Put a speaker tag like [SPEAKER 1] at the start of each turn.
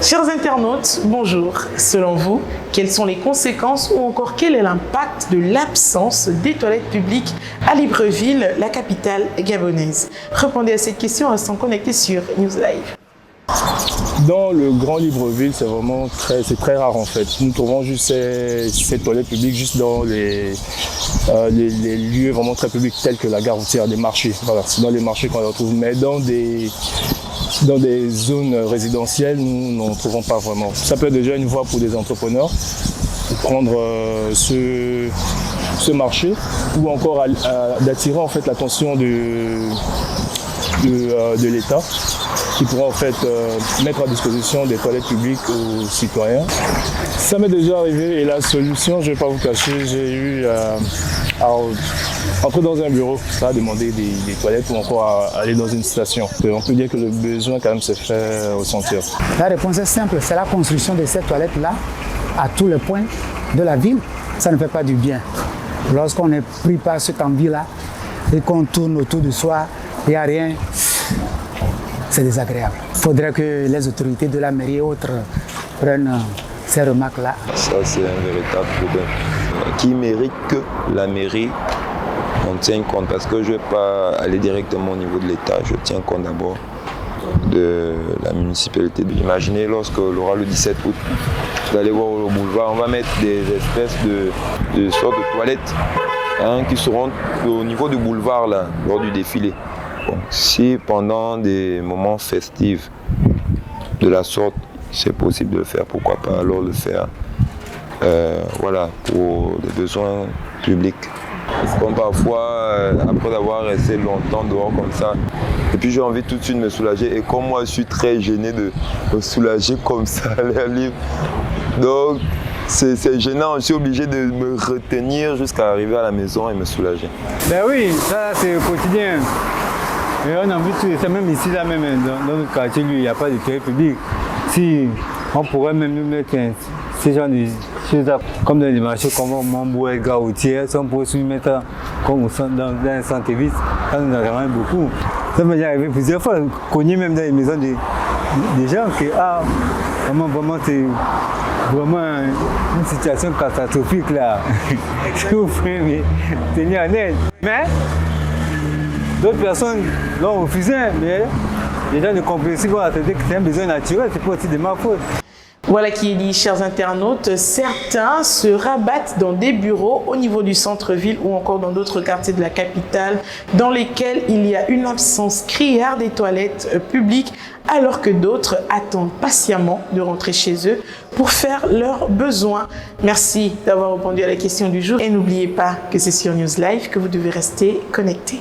[SPEAKER 1] Chers internautes, bonjour. Selon vous, quelles sont les conséquences ou encore quel est l'impact de l'absence des toilettes publiques à Libreville, la capitale gabonaise? Répondez à cette question en restant connecté sur News Live.
[SPEAKER 2] Dans le grand Libreville, c'est très rare en fait. Nous trouvons juste ces toilettes publiques juste dans les lieux vraiment très publics tels que la gare routière, des marchés. Voilà, c'est dans les marchés qu'on les retrouve. Mais dans des zones résidentielles, nous n'en trouvons pas vraiment. Ça peut être déjà une voie pour des entrepreneurs pour prendre ce marché ou encore d'attirer en fait l'attention de l'État qui pourra en fait mettre à disposition des toilettes publiques aux citoyens. Ça m'est déjà arrivé et la solution, je ne vais pas vous cacher, j'ai eu à entrer dans un bureau, à demander des toilettes ou encore à aller dans une station. On peut dire que le besoin quand même se fait ressentir.
[SPEAKER 3] La réponse est simple, c'est la construction de ces toilettes-là à tous les points de la ville. Ça ne fait pas du bien. Lorsqu'on est pris par cette envie-là et qu'on tourne autour de soi, il n'y a rien. C'est désagréable. Il faudrait que les autorités de la mairie et autres prennent ces remarques-là.
[SPEAKER 4] Ça, c'est un véritable problème qui mérite que la mairie en tienne compte. Parce que je ne vais pas aller directement au niveau de l'État, je tiens compte d'abord de la municipalité. Imaginez lorsque l'aura le 17 août, vous allez voir au boulevard, on va mettre des espèces de sortes de toilettes qui seront au niveau du boulevard là, lors du défilé. Bon, si pendant des moments festifs de la sorte, c'est possible de le faire, pourquoi pas alors le faire voilà, pour des besoins publics. Comme parfois, après avoir resté longtemps dehors comme ça, et puis j'ai envie tout de suite de me soulager, et comme moi je suis très gêné de me soulager comme ça à l'air libre, donc c'est gênant, je suis obligé de me retenir jusqu'à arriver à la maison et me soulager.
[SPEAKER 5] Ben oui, ça c'est le quotidien. Et on a vu tout ça, même ici, là, même dans notre quartier, lui, il n'y a pas de toilette publique. Si on pourrait même nous mettre ces genre de choses comme dans les marchés, comme au Mambo et Gaoutier, si on pourrait se mettre comme dans un centre-ville, ça nous aiderait beaucoup. Ça m'est arrivé plusieurs fois, cogner même dans les maisons des gens que, vraiment, c'est vraiment une situation catastrophique là. Je vous prie, mais tenir en aide. Mais d'autres personnes l'ont refusé, mais les gens ne comprennent pas que c'est un besoin naturel, c'est pas aussi de ma faute.
[SPEAKER 1] Voilà qui est dit, chers internautes, certains se rabattent dans des bureaux au niveau du centre-ville ou encore dans d'autres quartiers de la capitale dans lesquels il y a une absence criarde des toilettes publiques alors que d'autres attendent patiemment de rentrer chez eux pour faire leurs besoins. Merci d'avoir répondu à la question du jour et n'oubliez pas que c'est sur News Live que vous devez rester connectés.